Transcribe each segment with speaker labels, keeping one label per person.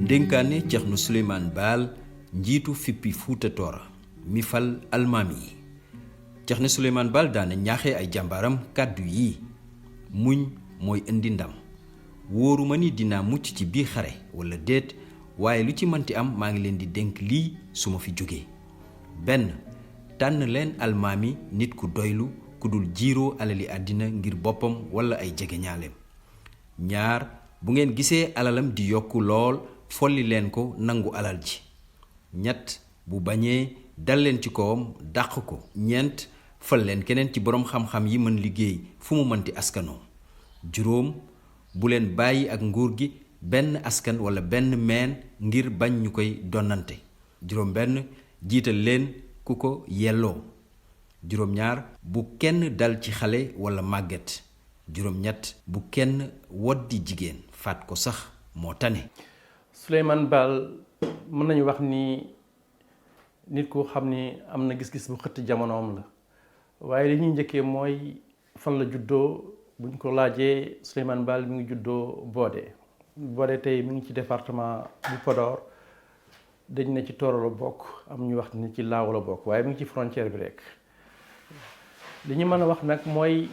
Speaker 1: ndénkaane Ceerno Souleymane Baal njiitu Fippu Fuuta Toora mi fal almaami yi Ceerno Souleymane Baal daana ñaaxee ay jàmbaaram kàddu yi muñ mooy indi ndam wóoruma ni dinaa mucc ci biir xare wala déet waaye lu ci manti am maa ngi leen di dénk lii su ma fi jógee benn tànn leen almaami nit ku doylu ku dul jiiroo alali àddina ngir boppam wala ay jegeñaaleem ñaar bu ngeen gisee alalam di yokku lool folli leen ko nangu alal ji ñett bu bañee dal leen ci kawam dàq ko ñeent fal leen keneen ci boroom xam-xam yi mën liggéey fu mu mënti askanoo juróom bu leen bàyyi ak nguur gi benn askan wala benn meen ngir bañ ñu koy donnante juróom benn jiital leen ku ko yelloo juróom ñaar bu kenn dal ci xale wala màgget juróom ñett bu kenn woddi jigéen faat ko sax moo tane.
Speaker 2: Souleymane Baal mën nañu wax ni nit ku xam ni am na gis-gis bu xëtt jamonoom la waaye li ñuy njëkkee mooy fan la juddoo buñ ko laajee Souleymane Baal mi ngi juddoo Boodé tey mi ngi ci département bu Podor dañ ne ci Tooro la bokk am ñu wax ni ci Laaw la bokk waaye mi ngi ci frontière bi rek li ñu mën a wax nag mooy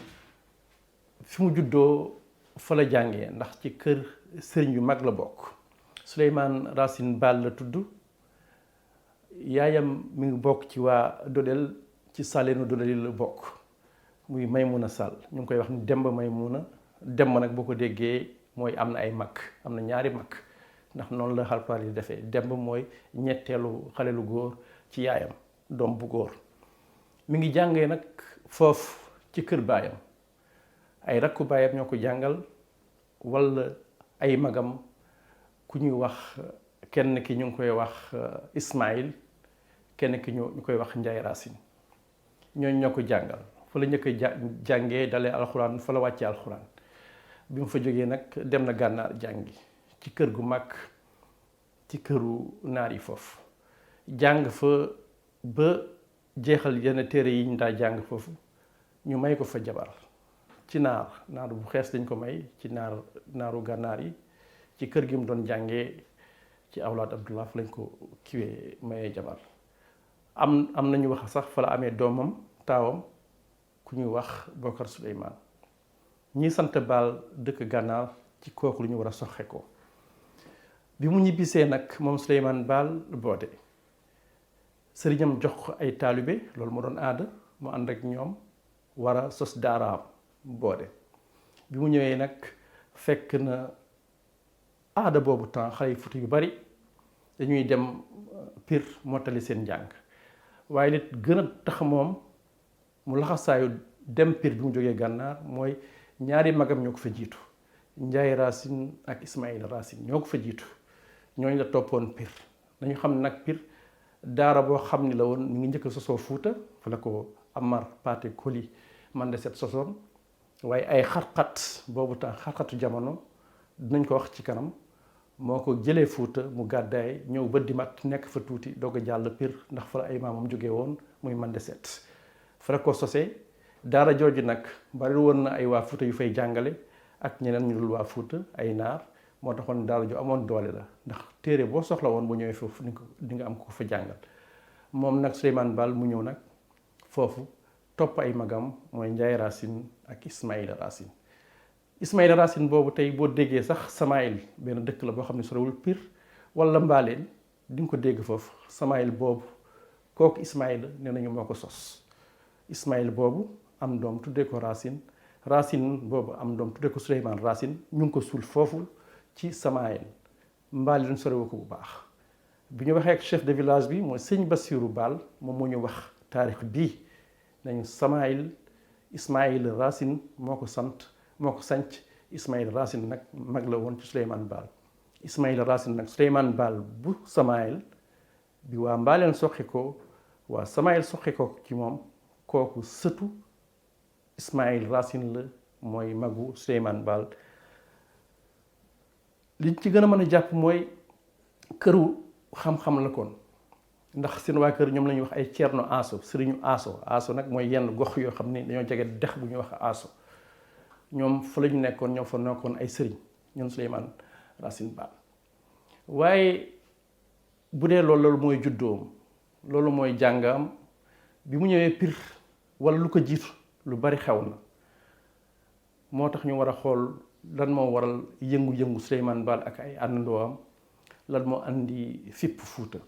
Speaker 2: fi mu juddoo fa la jàngee ndax ci kër sëriñ yu mag la bokk Souleymane Racine Baal la tudd yaayam mi ngi bokk ci waa Dodel ci Salleenu Dodel yi la bokk muy Maymuna Sall ñu ngi koy wax ni Demba Maymuna Demba nag boo ko déggee mooy am na ay mag am na ñaari mag ndax noonu la Haalpulaar yi defee Demba mooy ñetteelu xale lu góor ci yaayam doom bu góor mi ngi jàngee nag foofu ci kër baayam ay rakku baayam ñoo ko jàngal walla ay magam ku ñuy wax kenn ki ñu ngi koy wax Ismaïl kenn ki ñu koy wax Njaay Racine ñooñu ñoo ko jàngal fa la njëkk a jàngee dalee alxuraan fa la wàccee alxuraan bi mu fa jógee nag dem na gànnaar jàngi ci kër gu mag ci këru naar yi foofu jàng fa ba jeexal yenn téere yi ñu daa jàng foofu ñu may ko fa jabar ci naar bu xees dañ ko may ci naaru gànnaar yi ci kër gi mu doon jàngee ci awlaad Abdullah fa lañ ko kiwee mayee jabar am nañu wax sax fa la amee doomam taawam ku ñuy wax Bokar Souleymane ñi sant Baal dëkk gànnaar ci kooku lu ñu war a soxe ko bi mu ñibbisee nag moom Souleymane Baal Boodé sëriñam jox ko ay taalibe loolu moo doon aada mu ànd ak ñoom war a sos daaraam Boodé bi mu ñëwee nag fekk na aada boobu temps xale yu Fuuta yu bari dañuy dem Pire mottali seen njàng waaye li gën a tax moom mu laxasaayu dem Pire bi mu jógee gànnaar mooy ñaari magam ñoo ko fa jiitu Njaay Racine ak Ismaïla Racine ñoo ko fa jiitu ñooñu la toppoon Pire dañu xam ne nag Pire daara boo xam ni la woon mi ngi njëkk a sosoo Fuuta fa la ko Amar Paate Koli man de set sosoon waaye ay xat-xat boobu temps xat-xatu jamono dinañ ko wax ci kanam moo ko jëlee Fuuta mu gàddaay ñëw ba Dimat nekk fa tuuti doog a jàll Pire ndax fa la ay maamam jógee woon muy man de set fa la ko sosee daara jooju nag bari woon na ay waa Fuuta yu fay jàngale ak ñeneen ñu dul waa Fuuta ay naar moo taxoon daara ju amoon doole la ndax téere boo soxla woon bu ñëwee foofu di nga am ko fa jàngal moom nag Souleymane Baal mu ñëw nag foofu topp ay magam mooy Njaay Racine ak Ismaïla Racine Ismaïla Racine boobu tey boo déggee sax Samaïl benn dëkk la boo xam ne sorewul Pire wala Mbaaleen di nga ko dégg foofu Samaïl boobu kooku Ismaïla nee nañu moo ko sos Ismaïl boobu am doom tuddee ko Racine Racine boobu am doom tuddee ko Souleymane Racine ñu ngi ko suul foofu ci Samaïl Mbaaleen sorewu ko bu baax bi ñu waxee ak chef de village bi mooy sëñ Bassirou Baal moom moo ñu wax taarix bii nañu Samaïl Ismaïl Racine moo ko sanc Ismaïl Racine nag mag la woon ci Souleymane Baal Ismaïl Racine nag Souleymane Baal bu Samaïl bi waa Mbaaleen soqi ko waa Samaïl soqi ko ci moom kooku sëtu Ismaïl Racine la mooy magu Souleymane Baal liñ ci gën a mën a jàpp mooy këru xam-xam la kon ndax seen waa kër ñoom la ñuy wax ay Ceerno Aso sëriñu Aso nag mooy yenn gox yoo xam ni dañoo jege dex bu ñuy wax Aso ñoom fa la ñu nekkoon ñoo fa nekkoon ay sëriñ ñoom Souleymane Racine Baal waaye bu dee loolu mooy juddoom loolu mooy jàngam bi mu ñëwee Pire wala lu ko jiitu lu bari xew na moo tax ñu war a xool lan moo waral yëngu-yëngu Souleymane Baal ak ay àndandoom lan moo andi Fippu Fuuta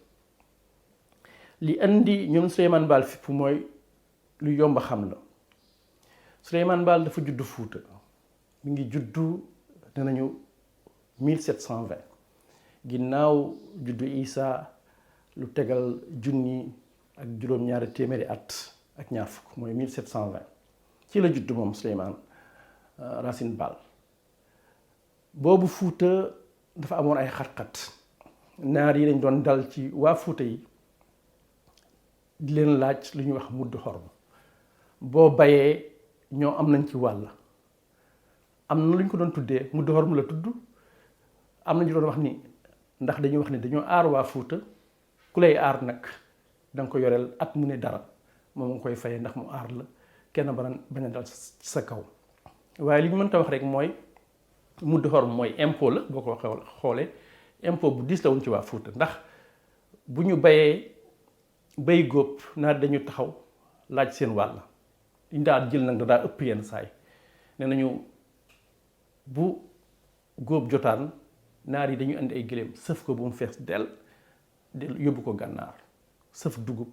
Speaker 2: li andi ñoom Souleymane Baal Fippu mooy lu yomb a xam la Souleymane Baal dafa juddu Fuuta mi ngi juddu ne nañu 1720 ginnaaw juddu Isa lu tegal junni ak juróom-ñaari téeméeri at ak ñaar fukk mooy 1720 ci la juddu moom Souleymane Racine Baal boobu Fuuta dafa amoon ay xat-xat naar yi dañ doon dal ci waa Fuuta yi di leen laaj lu ñuy wax mudd xorm boo bayee ñoo am nañ ci wàll am na lu ñu ko doon tuddee mudd xorm la tudd am na ñu doon wax ni ndax dañuy wax ni dañoo aar waa Fuuta ku lay aar nag da nga ko yoreel at mu ne dara moom nga koy fayee ndax mu aar la kenn bañ a dal sa kaw waaye li ñu mënta wax rek mooy mudd xorm mooy impôt la boo ko xoolee impôt bu diis la woon ci waa Fuuta ndax bu ñu bayee bay góob naar dañu taxaw laaj seen wàll liñ daal jël nag daa ëpp yenn saay nee nañu bu góob jotaan naar yi dañu indi ay gëléem sëf ko bu mu fees del yóbbu ko gànnaar sëf dugub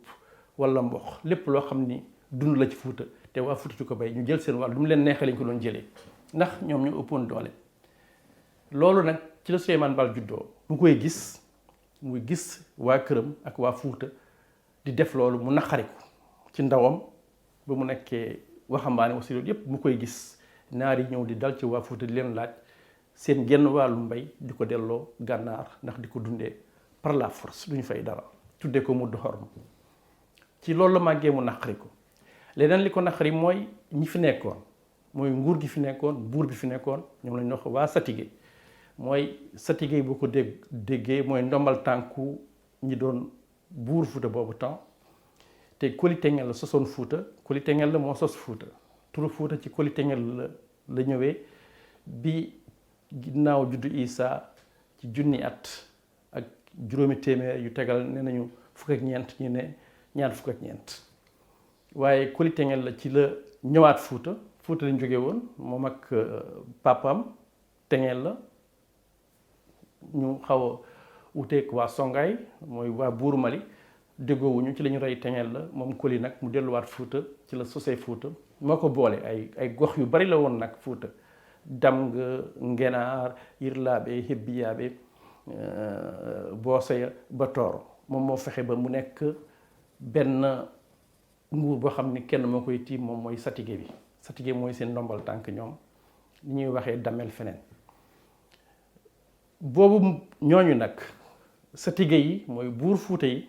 Speaker 2: wala mboq lépp loo xam ni dund la ci Fuuta te waa Fuuta ci ko bay ñu jël seen wàll du mu leen neexee lañ ko doon jëlee ndax ñoom ñu ëppoon doole loolu nag ci la Souleymane Baal juddoo mu koy gis muy gis waa këram ak waa Fuuta di def loolu mu naqariku ci ndawam ba mu nekkee waxambaane aussi loolu yépp mu koy gis naar yi ñëw di dal ci waa Fuuta di leen laaj seen genn wàllu mbay di ko delloo gànnaar ndax di ko dundee par la force duñu fay dara tuddee ko mudd xorm ci loolu la màggee mu naqari ko leneen li ko naqari mooy ñi fi nekkoon mooy nguur gi fi nekkoon buur bi fi nekkoon ñoom lañ wax waa satige mooy satige boo ko déggee mooy ndombal tànku ñi doon buur Fuuta boobu temps te Koli Tengel la sosoon Fuuta Koli Tengel la moo sos Fuuta turu Fuuta ci Koli Tengel la ñëwee bi ginnaaw juddu Isa ci junni at ak juróomi téeméer yu tegal ne nañu fukk ak ñeent ñu ne ñaar fukk ak ñeent waaye Koli Tengel la ci la ñëwaat Fuuta Fuuta lañ jógee woon moom ak papam Tengel la ñu xaw a wuteeg waa Songaay mooy waa buuru Mali déggoowuñu ci la ñu rey Tengel la moom Koli nag mu delluwaat Fuuta ci la sosee Fuuta moo ko boole ay gox yu bari la woon nag Fuuta Damga Ngenaar Yirlaabe Hebbiyaabe Booseya ba Tooro moom moo fexe ba mu nekk benn nguur boo xam ni kenn moo koy tiim moom mooy satige bi satige mooy seen ndombal tànk ñoom li ñuy waxee damel feneen boobu ñooñu nag satige yi mooy buur Fuuta yi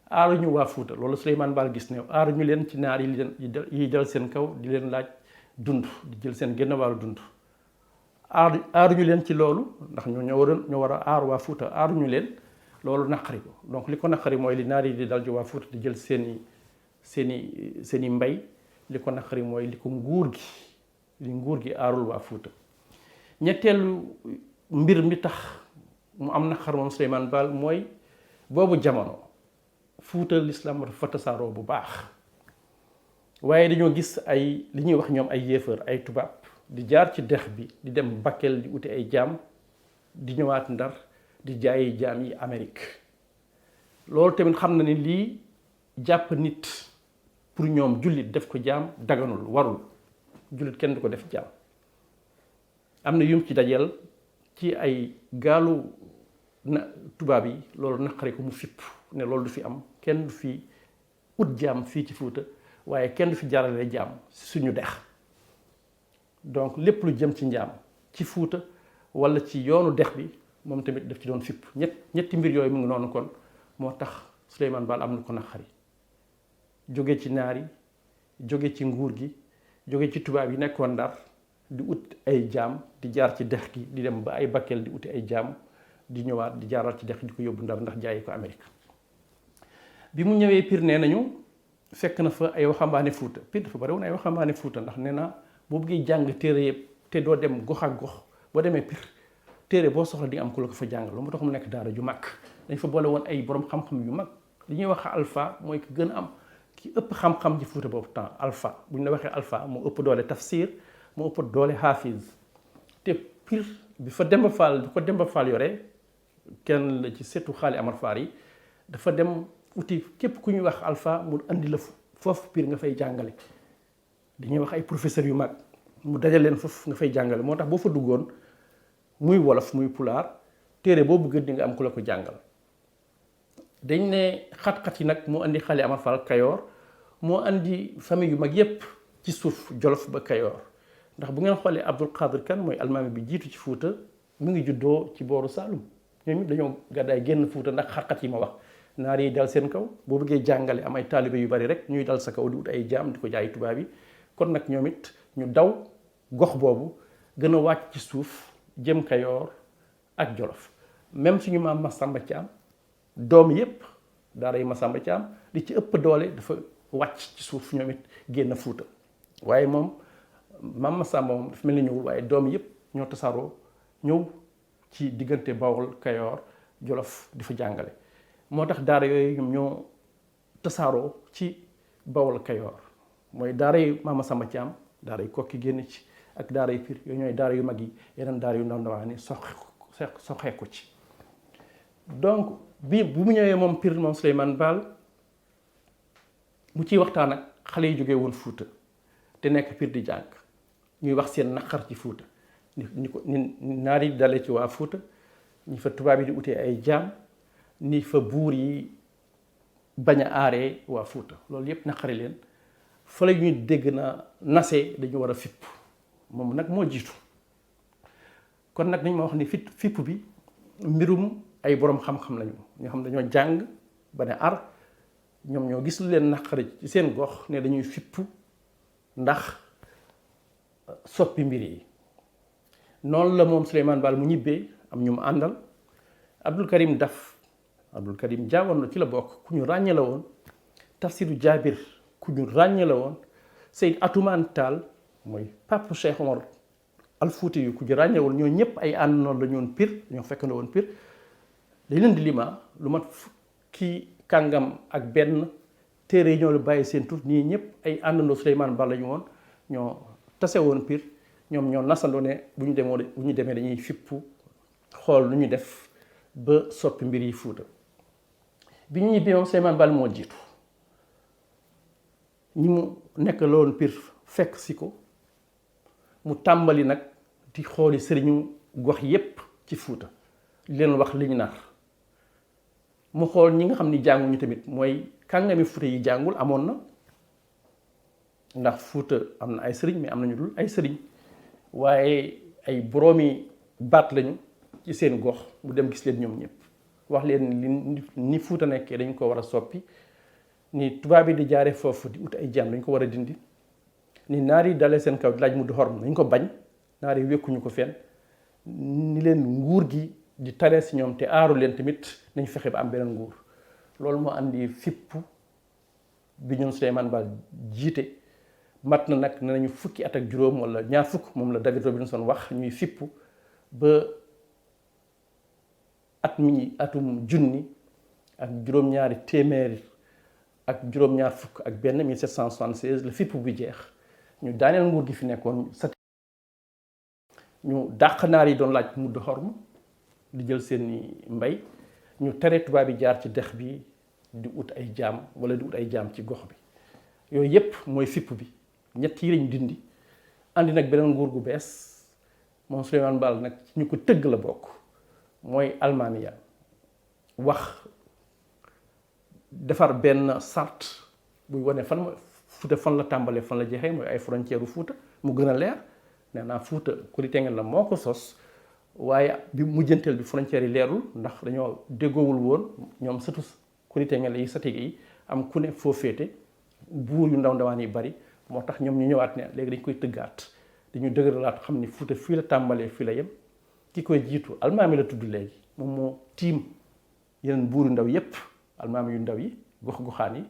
Speaker 2: aaruñu waa Fuuta loolu Souleymane Baal gis ne aaruñu leen ci naar yi dal seen kaw di leen laaj dund di jël seen genn wàllu dund aaruñu leen ci loolu ndax ñoo war a aar waa Fuuta aaruñu leen loolu naqari ko donc li ko naqari mooy li naar yi di dal ci waa Fuuta di jël seeni mbay li ko naqari mooy li nguur gi aarul waa Fuuta ñetteelu mbir mi tax mu am naqar moom Souleymane Baal mooy boobu jamono Fuuta l'islam dafa tasaaroo bu baax waaye dañoo gis ay li ñuy wax ñoom ay yéefar ay tubaab di jaar ci dex bi di dem Bakel di uti ay jaam di ñëwaat Ndar di jaayi jaam yi Amérique loolu tamit xam na ni lii jàpp nit pour ñoom jullit def ko jaam daganul warul jullit kenn du ko def jaam am na yum ci dajeel ci ay gaalu tubaab yi loolu naqare ko mu fipp ne loolu du fi am kenn du fi ut jaam fii ci Fuuta waaye kenn du fi jaarale jaam suñu dex donc lépp lu jëm ci njaam ci Fuuta wala ci yoonu dex bi moom tamit daf ci doon fipp ñetti mbir yooyu mu ngi noonu kon moo tax Souleymane Baal am na ko naqari jóge ci naar yi jóge ci nguur gi jóge ci tubaab yi nekkoon Ndar di ut ay jaam di jaar ci dex gi di dem ba ay Bakel di uti ay jaam di ñëwaat di jaaral ci dex di ko yóbbu Ndar ndax jaayi ko Amérique bi mu ñëwee Pire nee nañu fekk na fa ay waxambaane Fuuta Pire dafa bari woon ay waxambaane Fuuta ndax nee na boo bëggee jàng téere yëpp te doo dem gox ak gox boo demee Pire téere boo soxla di nga am ku la ko fa jàngal lu mu tax mu nekk daara ju mag dañ fa boole woon ay borom xam-xam yu mag li ñuy wax alpha mooy ki gën a am ki ëpp xam-xam ji Fuuta boobu temps alpha bu ñu la waxee alpha moo ëpp doole tafsir moo ëpp doole hafiz te pire bi fa Demba Fall bi ko Demba Fall yore kenn la ci setu Xaali Amar Faar yi dafa dem uti képp ku ñuy wax alpha mu andi la foofu pire nga fay jàngale dañuy wax ay professeurs yu mag mu dajal leen foofu nga fay jàngale moo tax boo fa duggoon muy wolof muy pulaar téere boo bëgg di nga am ku la ko jàngal dañ ne xat-xat yi nag moo andi Xaali Amar Fall Kayoor moo andi famille yu mag yépp ci suuf Jolof ba Kayoor ndax bu ngeen xoolee Abdul Qadir Kan mooy almaami bi jiitu ci Fuuta mu ngi juddoo ci booru Saalum ñoom it dañoo gàddaay génn Fuuta ndax xat-xat yi ma wax naar yi dal seen kaw boo bëggee jàngale am ay taalibe yu bari rek ñuy dal sa kaw di wut ay jaam di ko jaay tubaab yi kon nag ñoom it ñu daw gox boobu gën a wàcc ci suuf jëm Kayoor ak Jolof même suñu maam Masamba Caam doom yépp daara yi Masamba Caam li ci ëpp doole dafa wàcc ci suuf ñoom it génn Fuuta waaye moom maam Masamba moom dafa mel ni ñëwul waaye doom yépp ñoo tasaaroo ñëw ci diggante Bawol Kayoor Jolof di fa jàngale moo tax daara yooyu ñoom ñoo tasaaroo ci Bawol Kayoor mooy daara yu maam Masamba Caam daara yu Kokki génn ci ak daara yu Pire yooyu ñooy daara yu mag yi yeneen daara yu ndaw ndawaan ni soxeeku ci donc bi mu ñëwee moom Pire moom Souleymane Baal mu ciy waxtaan ak xale yi jógee woon Fuuta te nekk Pire di jàng ñuy wax seen naqar ci Fuuta ni naar yi dale ci waa Fuuta ñi fa tubaab yi di utee ay jaam ni fa buur yi bañ a aaree waa Fuuta loolu yépp naqari leen fa la ñuy dégg na nasee dañu war a fipp moom nag moo jiitu kon nag dañ ma wax ni fipp bi mbirum ay boroom xam-xam lañu ñoo xam dañoo jàng ba ne ar ñoom ñoo gis lu leen naqari ci seen gox ne dañuy fipp ndax soppi mbir yi noonu la moom Souleymane Baal mu ñibbee am ñu mu àndal Abdul Karim jaawoon na ci la bokk ku ñu ràññee la woon Tafsiru Jaabir ku ñu ràññee la woon Seyd Atumaan Taal mooy Pape Cheikh Omar al Fuuti yu ku ñu ràññee woon ñoo ñëpp ay ànd noonu la ñu woon Pire ñoo fekkandoo woon Pire dañ leen di lima lu mat fukki kàngam ak benn téere yi ñoo la bàyyi seen tur ñii ñëpp ay àndandoo Souleymane Baal la ñu woon ñoo tase woon Pire ñoom ñoo nasandoo ne bu ñu demee dañuy fippu xool nu ñu def ba soppi mbir yi Fuuta bi ñu ñibbee moom Souleymane Baal moo jiitu ñi mu nekk la woon Pire fekk si ko mu tàmbali nag di xooli sëriñu gox yépp ci Fuuta leen wax li ñu nar mu xool ñi nga xam ni jànguñu tamit mooy kàngami Fuuta yi jàngul amoon na ndax Fuuta am na ay sëriñ mais am nañu dul ay sëriñ waaye ay boroomi baat lañu ci seen gox mu dem gis leen ñoom ñëpp wax leen ni Fuuta nekkee dañ ko war a soppi ni tubaab yi di jaaree foofu di ut ay jaam dañ ko war a dindi ni naar yi dalee seen kaw di laaj mu di xorm dañ ko bañ naar yi wekkuñu ko fenn ni leen nguur gi di taree si ñoom te aaru leen tamit nañ fexe ba am beneen nguur loolu moo andi fippu bi ñun Souleymane Baal jiite mat na nag ne nañu fukki at ak juróom wala ñaar fukk moom la David Robinson wax ñuy fippu ba atum junni ak juróom-ñaari téeméer ak juróom-ñaar fukk ak benn 1776 la fippu bi jeex ñu daaneel nguur gi fi nekkoon ñu dàq naar yi doon laaj mudd xorm di jël seeni mbay ñu tere tubaab yi jaar ci dex bi di ut ay jaam wala di ut ay jaam ci gox bi yooyu yépp mooy fipp bi ñett yi lañ dindi andi nag beneen nguur gu bees moom Souleymane Baal nag ñu ko tëgg la bokk mooy almaamiya wax defar benn sart buy wane fan Fuuta fan la tàmbalee fan la jeexee mooy ay frontière u Fuuta mu gën a leer nee naa Fuuta Kuritengel la moo ko sos waaye bi mujjanteel bi frontière yi leerul ndax dañoo déggoowul woon ñoom sëtu Kuritengel yi satige yi am ku ne foo féete buur yu ndaw ndawaan yi bari moo tax ñoom ñu ñëwaat ne léegi dañ koy tëggaat dañu dëgëralaat xam ni Fuuta fii la tàmbalee fii la yem ki koy jiitu almaami la tudd léegi moom moo tiim yeneen buur yu ndaw yépp almaami yu ndaw yi gox-goxaan yi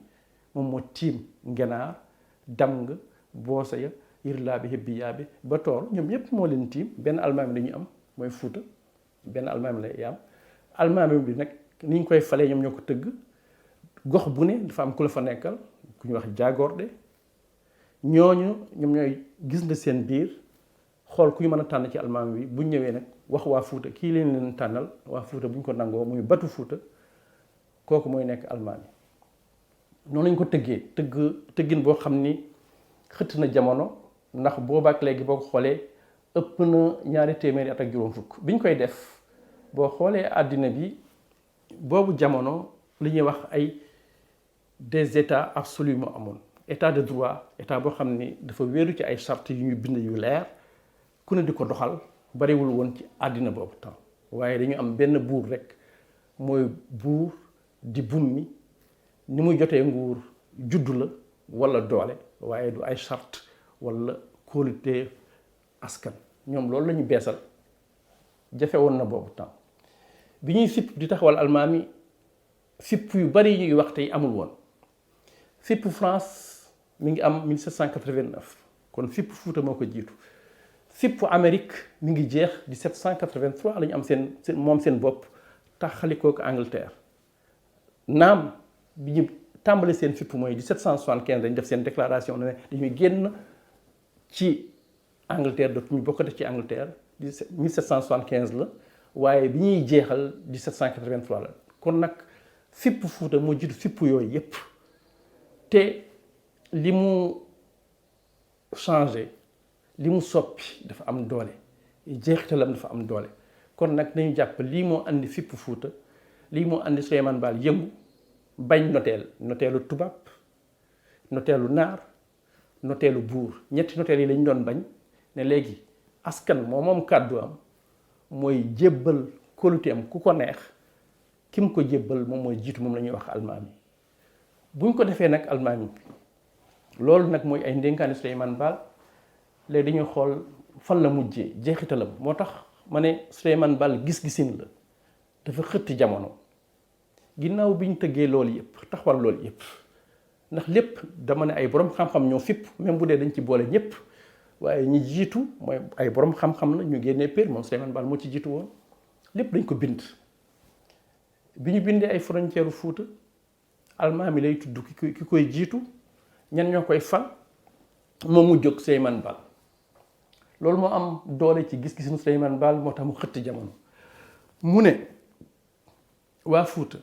Speaker 2: moom moo tiim ngenaar damng boosa ya yirlaabe hebbi yaabe ba toor ñoom ñépp moo leen tiim benn almaami la ñu am mooy Fuuta benn almaami lay am almaami bi nag ni ñu koy falee ñoom ñoo ko tëgg gox bu ne dafa am ku la fa nekkal ku ñuy wax jaagorde ñooñu ñoom ñooy gis nga seen biir xool ku ñu mën a tànn ci almaami bi bu ñu ñëwee nag wax waa Fuuta kii leen tànnal waa Fuuta bu ñu ko nangoo muy batu Fuuta kooku mooy nekk almaami noonu lañ ko tëggin boo xam ni xëtt na jamono ndax boobaak léegi boo ko xoolee ëpp na 200 at ak juróom fukk bi ñu koy def boo xoolee àddina bi boobu jamono li ñuy wax ay des états absolument amoon état de droit état boo xam ni dafa wéeru ci ay charte yu ñu bind yu leer ku ne di ko doxal bariwul woon ci àddina boobu temps waaye dañu am benn buur rek mooy buur di bummi ni muy jotee nguur juddu la walla doole waaye du ay charte walla kóolute askan ñoom loolu la ñu beesal jafe woon na boobu temps bi ñuy fipp di taxawal almaami fipp yu bari yi ñuy wax tey amul woon fippu France mi ngi am 1789 kon fippu Fuuta moo ko jiitu fippu Amérique mi ngi jeex 1783 la ñu am seen bopp taxalikoo ko Angleterre naam bi ñu tàmbali seen fipp mooy 1775 dañ def seen déclaration ne dañuy génn ci Angleterre dootuñu bokkate ci Angleterre 1775 la waaye bi ñuy jeexal 1783 la kon nag fippu Fuuta moo jiitu fipp yooyu yépp te li mu changé li mu soppi dafa am doole jeexitalam dafa am doole kon nag nañu jàpp lii moo andi fippu Fuuta lii moo andi Souleymane Baal yëngu bañ noteelu tubaab noteelu naar noteelu buur ñetti noteel yi lañ doon bañ ne léegi askan moom kàddu am mooy jébbal kóolute am ku ko neex ki mu ko jébbal moom mooy jiitu moom la ñuy wax almaami buñ ko defee nag almaami loolu nag mooy ay ndénkaani Souleymane Baal léegi dañuy xool fan la mujjee jeexitalam moo tax ma ne Souleymane Baal gis-gisin la dafa xëtti jamono ginnaaw bi ñu tëggee loolu yëpp taxawal loolu yëpp ndax lépp dama ne ay borom xam-xam ñoo fipp même bu dee dañ ci boole ñëpp waaye ñi jiitu mooy ay borom xam-xam la ñu génnee pér moom Souleymane Baal moo ci jiitu woon lépp dañ ko bind bi ñu bindee ay frontière Fuuta almaami lay tudd ki koy jiitu ñan ñoo koy fal moom mu jóg Souleymane Baal loolu moo am doole ci gis-gisinu Souleymane Baal moo tax mu xëtt jamono mu ne waa Fuuta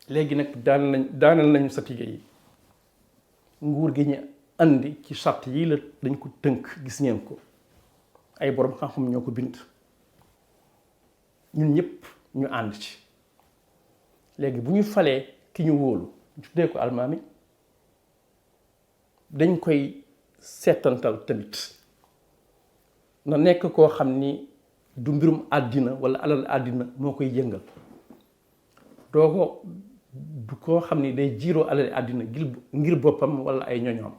Speaker 2: léegi nag daanal nañu satige yi nguur gi ñu andi ci charte yii la dañ ko tënk gis ngeen ko ay borom xam-xam ñoo ko bind ñun ñëpp ñu ànd ci léegi bu ñu falee ki ñu wóolu ñu tuddee ko almaami dañ koy seetantal tamit na nekk koo xam ni du mbirum àddina walla alal àddina moo koy yëngal doo ko du koo xam ni day jiiroo alal àddina ngir boppam walla ay ñoñoom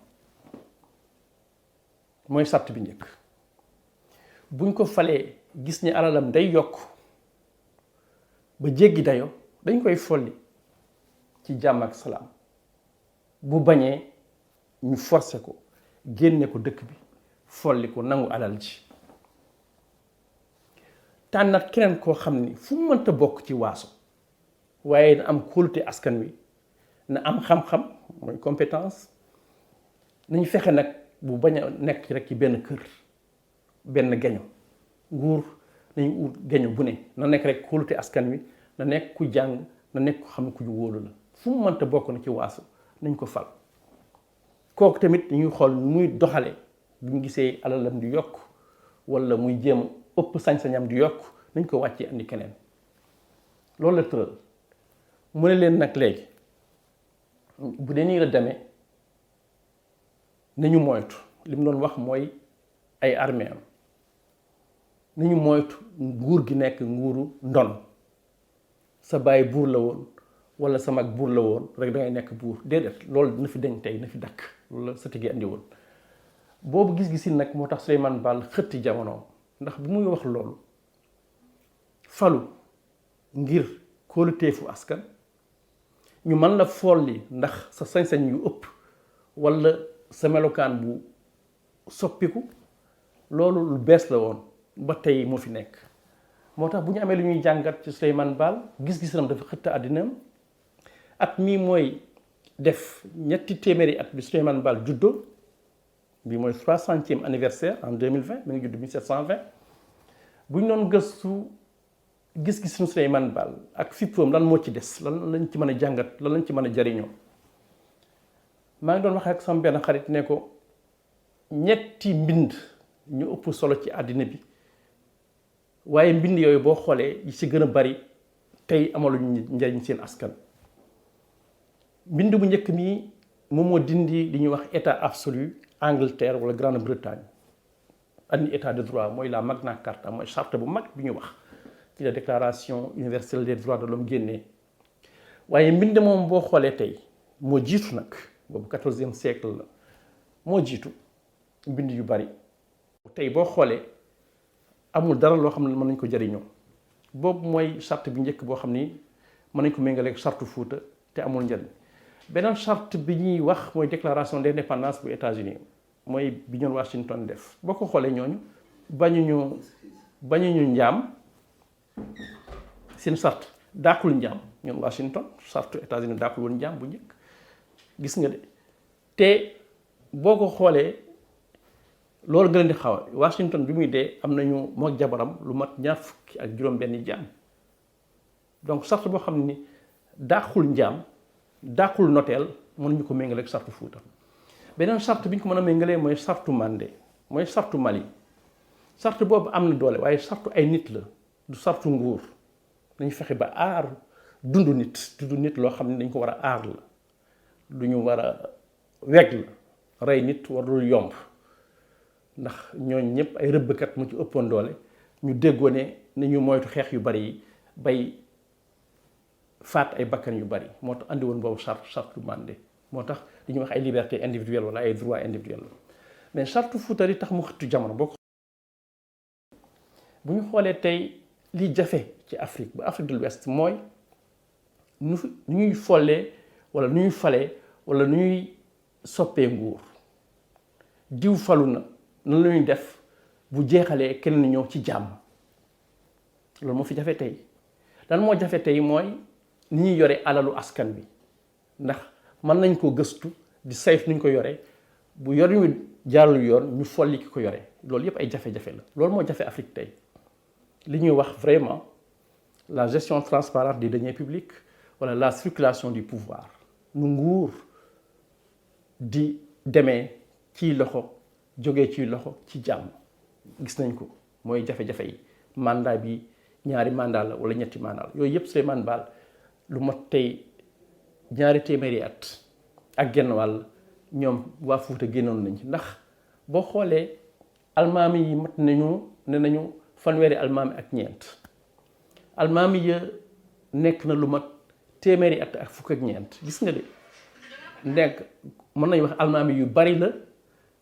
Speaker 2: mooy sàrt bi njëkk buñ ko falee gis ni alalam day yokk ba jéggi dayo dañ koy folli ci jàmm ak salaam bu bañee ñu forcé ko génne ko dëkk bi folli ko nangu alal ji tànnat keneen koo xam ni fu mu mënta bokk ci waaso waaye na am kóolute askan wi na am xam-xam mooy compétence nañu fexe nag bu bañ a nekk rek ci benn kër benn geño nguur nañu ut geño bu ne na nekk rek kóolute askan wi na nekk ku jàng na nekk ku xam ne ku ñu wóolu la fu mu mënta bokk na ci waaso nañ ko fal kooku tamit ñuy xool muy doxale bu ñu gisee alalam di yokk walla muy jéem ëpp sañ-sañam di yokk nañ ko wàccee andi keneen loolu la tëral mu ne leen nag léegi bu dee nii la demee nañu moytu li mu doon wax mooy ay armée am nañu moytu nguur gi nekk nguuru ndon sa baay buur la woon walla sa mag buur la woon rek dangay nekk buur déedéet loolu na fi dañ tey na fi dakk loolu la sa tigee andi woon boobu gis-gisi nag moo tax Souleymane Baal xëtti jamono ndax bu muy wax loolu falu ngir kóoluteefu askan ñu mën la folli ndax sa sañ-sañ yu ëpp walla sa melokaan bu soppiku loolu lu bees la woon ba tey moo fi nekk moo tax bu ñu amee lu ñuy jàngat ci Souleymane Baal gis-gisam dafa xëtt àddinaam at mii mooy def ñetti téeméeri at bi Souleymane Baal juddoo bi mooy 300e anniversaire en 2020 mi ngi judd 1720 bu ñu doon gëstu gis-gisu Souleymane Baal ak fippoom lan moo ci des lan lañ ci mën a jàngat lan lañ ci mën a jariñoo maa ngi doon wax ak sama benn xarit ne ko ñetti mbind ñu ëpp solo ci àddina bi waaye mbind yooyu boo xoolee yi ci gën a bari tey amaluñu njariñ seen askan mbind bu njëkk mi moom moo dindi li ñuy wax état absolu Angleterre wala Grande-Bretagne andi état de droit mooy la Magna Carta mooy charte bu mag bi ñu wax ci la déclaration universelle des droits de l'homme génnee waaye mbind moom boo xoolee tey moo jiitu nag boobu 14e siècle la moo jiitu mbind yu bari tey boo xoolee amul dara loo xam ne mën nañ ko jariñoo boobu mooy charte bi njëkk boo xam ni mën nañ ko méngaleeg charte Fuuta te amul njariñ beneen charte bi ñuy wax mooy déclaration d'indépendance bu États-Unis mooy bi ñoon Washington def boo ko xoolee ñooñu bañuñu njaam seen charte daakul njaam ñoon Washington charte États-Unis daakul woon njaam bu njëkk gis nga de te boo ko xoolee loolu nga leen di xaw a Washington bi muy dee am nañu mook jabaram lu mat 20 ak juróom-benni jaam donc charte boo xam ni daakul njaam daakul noteel mënuñu ko méngale ak charte Fuuta beneen charte bi ñu ko mën a méngalee mooy charte Mandé mooy charte Mali charte boobu am na doole waaye charte ay nit la du charte nguur dañu fexe ba aar dundu nit loo xam ne dañ ko war a aar la lu ñu war a weg la rey nit warul yomb ndax ñooñ ñëpp ay rëbbkat mu ci ëppoon doole ñu déggoo ne ñu moytu xeex yu bari yi bay faat ay bakkan yu bari moo tax andi woon boobu charte Mandé moo tax li ñuy wax ay liberté individuelle wala ay droit individuel la mais charte Fuuta li tax mu xëttu jamono boo ko bu ñu xoolee tey li jafe ci Afrique ba Afrique de l'Ouest mooy nu ñuy follee wala nu ñuy falee wala nu ñuy soppee nguur diw falu na nan la ñuy def bu jeexalee kenn ñëw ci jàmm loolu moo fi jafe tey lan moo jafe tey mooy ni ñuy yore alalu askan bi ndax mën nañ ko gëstu di sayf ni ñu ko yore bu yor ñu jaarul yoon ñu folli ki ko yore loolu yëpp ay jafe-jafe la loolu moo jafe Afrique tey li ñuy wax vraiment la gestion transparente des deniers publics wala la circulation du pouvoir nu nguur di demee ci loxo jógee ci loxo ci jàmm gis nañ ko mooy jafe-jafe yi mandat bi ñaari mandat la wala ñetti mandat la yooyu yëpp Souleymane Baal lu mat tey ñaari téeméeri at ak genn wàll ñoom waa Fuuta génnoon nañ ci ndax boo xoolee almaami yi mat nañu ne nañu fanweeri almaami ak ñeent almaami ya nekk na lu mat téeméeri at ak fukk ak ñeent gis nga de nekk mën nañu wax almaami yu bari la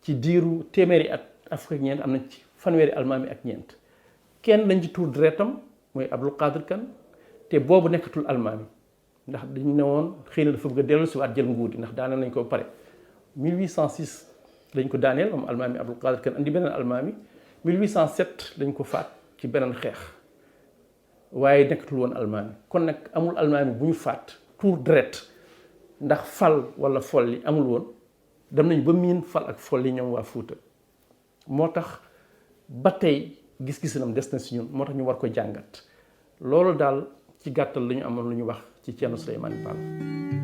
Speaker 2: ci diiru téeméeri at ak fukk ak ñeent am na ci fanweeri almaami ak ñeent kenn lañ ci tuur deretam mooy Abdul Qadir Kan te boobu nekkatul almaami ndax dañu ne woon xëy na dafa bëgg a dellu si waat jël nguur gi ndax daaneel nañ ko pare 1806 lañ ko daaneel moom almaami Abdul Qadir Kan andi beneen almaami 1807 lañ ko faat ci beneen xeex waaye nekkatul woon almaami kon nag amul almaami bu ñu faat tuur deret ndax fal wala folli amul woon dem nañ ba miin fal ak folli ñoom waa Fuuta moo tax ba tey gis-gisinam des na si ñun moo tax ñu war ko jàngat loolu daal ci gàttal la ñu amoon lu ñu wax ci Ceerno Souleymane Baal